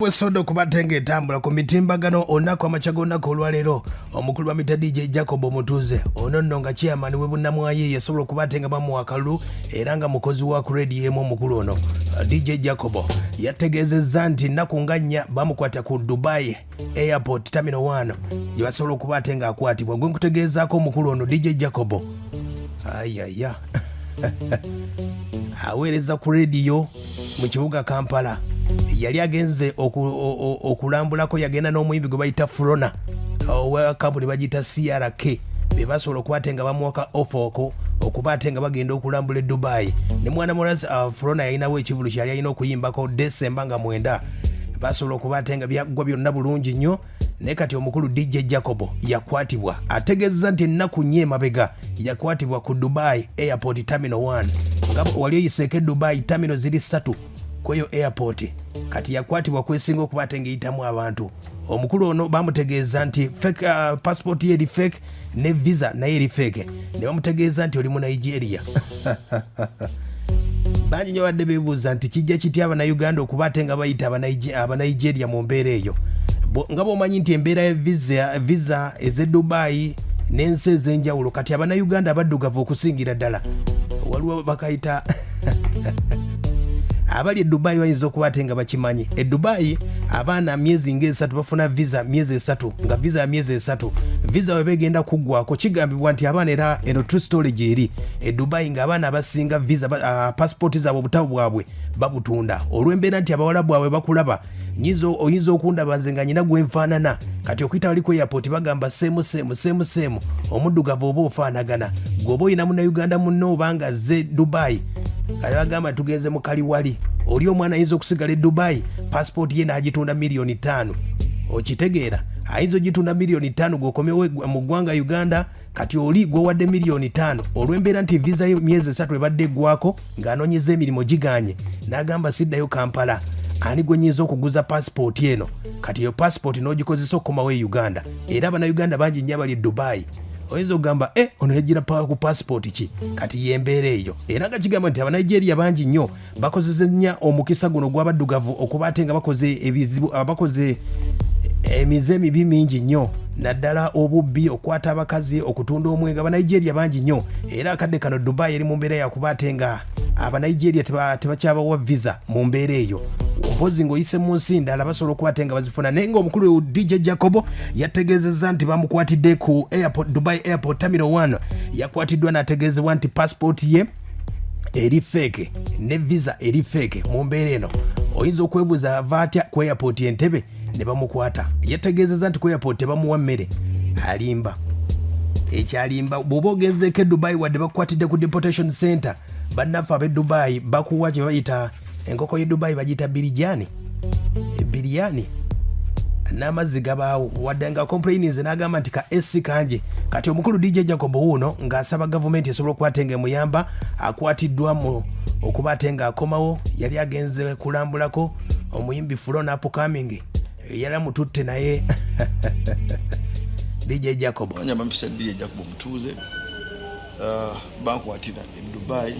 Bwesodo kubatenga etambula ku mitimbagano olunaku amaca g'olunaku olwaleero omukulu wa mita DJ Djjacob Omutuuze ono nno nga chairman we bunnamwaye yasobola okubatenga bamuwa akalulu era nga mukozi wa ku radio emu omukulu ono DJ Djjacob yategeezezza nti nnaku nga nnya bamukwata ku Dubai Airport Terminal 1 gye basobola okubatenga akwatibwa. Gwe nkutegeezaako omukulu ono DJ Djjacob ayaya aweereza ku radio mu kibuga Kampala. Yali agenze okulambulako yagenda n'omuyimbi gwe bayita Tafuna owa kampuni bagiyita CRK be basobola okubatenga bamuwaka ofoko okubatenga bagenda okulambula eDubai ne mwana muwala Furona yalinawo ekivulu kyali alina okuyimbako Desemba nga 9 basobola okubatenga byagwa byonna bulungi nnyo. Naye kati omukulu DJ Djjacob yakwatibwa ategeeza nti ennaku nnyo emabega yakwatibwa ku Dubai Airport Terminal 1 nga wali oyiseeko Dubai terminal ziri 3 kweyo airport kati yakwatibwa kwesinga okubatenga eyitamu abantu. Omukulu ono bamutegeeza nti fake passport ye eri fake ne visa naye eri fake ne bamutegeeza nti oli mu Nigeria. Bangi nnyo badde beebuuza nti kijja kitya Uganda okubatenga bayita Nigeria mu mbeera eyo nga bw'omanyi nti embeera ya visa ez'Dubai n'ensi ez'enjawulo kati Uganda abaddugavu okusingira ddala waliwo bakayita abali eDubai bayinza okubatenga bakimanyi. eDubai abaana myezi ng'esatu bafuna visa myezi 3 nga visa ya myezi 3 visa we begenda kuggwako kigambibwa nti abaana era eno true story gyeri eDubai nga abaana abasinga visa passport zaabwe obutabo bwabwe babutunda olw'embeera nti abawala bwabwe bakulaba oyinza okundaba nze nga nyina gwenfaanana kati okuyita wali ku airport bagamba semu omuddugavu oba ofaanagana gwoba oyina Uganda munno obanga azze Dubai kale bagamba tugenze mu kaliwali oli omwana ayinza okusigala Dubai passport ye n'agitunda $5,000,000 okitegeera ayinza ogitunda $5,000,000 gwokomewo mu ggwanga Uganda kati oli gwewadde $5,000,000 olw'embeera nti visa ye myezi 3 ebadde eggwako ng'anoonyeza emirimu giganye n'agamba siddayo Kampala ani gwe nnyinza okuguza passport eno kati eyo passport n'ogikozesa okukomawo e Uganda era Uganda bangi nnyo abali Dubai oyinza okugamba ono yagira ku passport ki kati yembeera eyo era nga kigamba nti Nigeria bangi nnyo bakozesa nnyo omukisa guno gw'abaddugavu okubatenga bakoze emize emibi mingi nnyo naddala obubbi okwata abakazi okutunda omwenge Nigeria bangi nnyo era akadde kano Dubai eri mu mbeera yakubatenga Nigeria tebakyabawa visa mu mbeera eyo mpozi ng'oyise mu nsi ndala basobola okubatenga bazifuna. Naye ng'omukulu DJ Djjacob yategeezezza nti bamukwatidde ku Dubai Airport Terminal 1 yakwatiddwa n'ategeezebwa nti passport ye eri fake ne visa eri fake mu mbeera eno. Oyinza okwebuuza ava atya ku airport Entebbe ne bamukwata. Yategeezezza nti ku airport tebamuwa mmere alimba ekyalimba bw'oba ogenzeeko eDubai wadde bakukwatidde ku deportation center bannaffe ab'e Dubai bakuwa kye bayita enkoko y'e Dubai bagiyita biriyani n'amazzi gabaawo wadde nga complainings n'agamba nti ka SC kanje kati omukulu DJ Djjacob wuno ng'asaba gavumenti esobola okubatenga emuyamba akwatiddwa mu okubatenga akomawo yali agenze kulambulako omuyimbi Furona upcoming yali amututte naye DJ Djjacob anyamba mpisa DJ Djjacob Omutuuze bankwatira e Dubai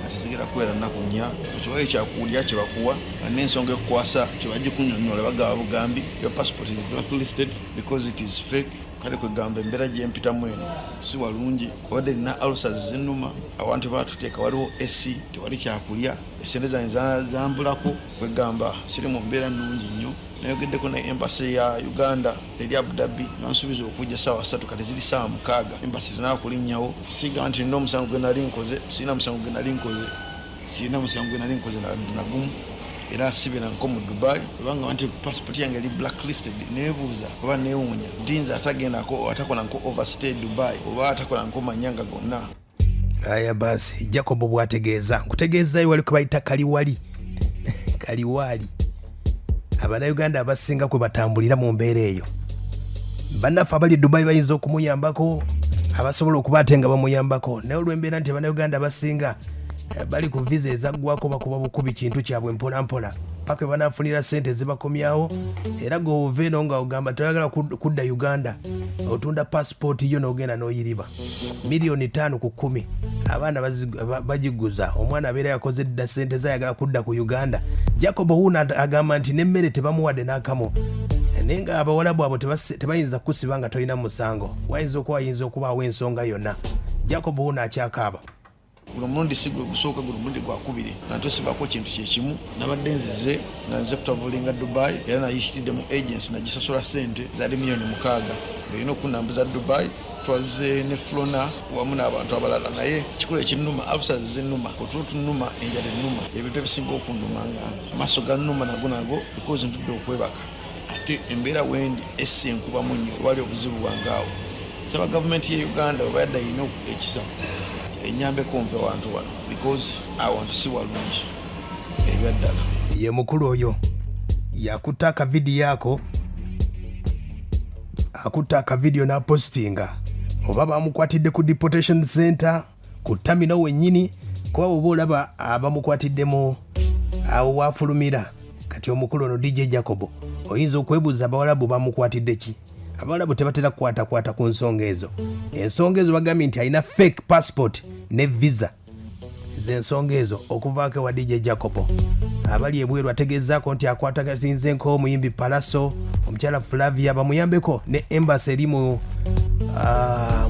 atisigera kwera nnaku nnya ekiwayo kyakulya kye bakuwa n'ensonga ekukwasa kye bagikunyonnyola bagaba bugambi your passport is blacklisted because it is fake kale kwegamba embeera gye mpitamu eno si walungi wadde nina ulcers zinnuma abantu baatuteeka waliwo esi tewali kyakulya esente zange zambulako kwegamba siri mu mbeera nnungi nnyo nayogeddeko ne embassy ya Uganda eri Abu Dhabi nansuubiza okujja ssaawa 3 kati ziri ssaawa 6 embassy tinakulinnyawo siga nti nno omusango gwe nali nkoze sirina musango gwe nali nkoze nagumu era sibira nko mu Dubai kubanga nti passport yange eri blacklisted neebuuza oba neewuunya dinza atagendako atakola nko overstay Dubai oba atakola nko manyanga gonna. Aya basi Djjacob bwategeeza nkutegeezayo wali kubayita kaliwali Uganda abasinga kwe batambulira mu mbeera eyo bannaffe abali Dubai bayinza okumuyambako abasobola okubatenga bamuyambako naye olw'embeera nti Uganda abasinga bali ku visa ezaggwako bakuba bukubi kintu kyabwe mpola paka banafunira sente zibakomyawo era gove no nga ogamba toyagala kudda Uganda otunda passport yo n'ogenda n'oyiriba milioni 5 ku 10 abaana bagiguza omwana abeera yakoze dda sente zayagala kudda ku Uganda. Djjacob Omutuuze agamba nti n'emmere tebamuwadde n'akamu naye nga abawalabu abo tebayinza kusiba nga tolina musango wayinza okubaawo ensonga yonna. Djjacob Omutuuze akyakaaba guno mulundi si gwe gusooka guno mulundi gwakubiri natosibako kintu kyekimu nabadde nzize nga nze kutavulinga Dubai era nayishiridde mu agency nagisasula sente zaali milioni 6 olina okunambuza Dubai twaze ne Flona wamu n'abantu abalala naye kikola ekinnuma afisa zinuma otutunuma enjala ennuma ebintu ebisinga okundumanga amaaso gannuma nago because ntudde okwebaka ate embeera wendi essenkubamu nnyo wali obuzibu bwangaawo saba gavumenti ye Uganda oba yadda yina ekisa enyambe konve wantu wano because I want to see walungi ebyaddala. Ye mukulu oyo yakutaka video yako akutaka video na postinga oba bamukwatidde ku deportation center ku terminal wennyini kuba oba olaba abamukwaatiddemu awo wafulumira kati omukulu ono DJ Djjacob oyinza okwebuuza abawalabu bamukwatidde ki. Abawalabu tebatera kwata ku nsonga ezo. Ensonga ezo bagambye nti alina fake passport ne visa. Zensonga ezo okuvaako wa DJ Djjacob abali ebweru ategezaako nti akwatagazinze nk'omuyimbi Palaso omukyala Flavia bamuyambeko ne embassy eri mu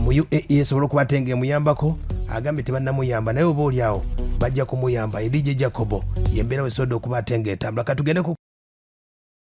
UAE esobola okubatenga emuyambako agambye tebannamuyamba naye oba oli awo bajja kumuyamba. DJ Djjacob yembeera wesoodde okubatenga etambula katugende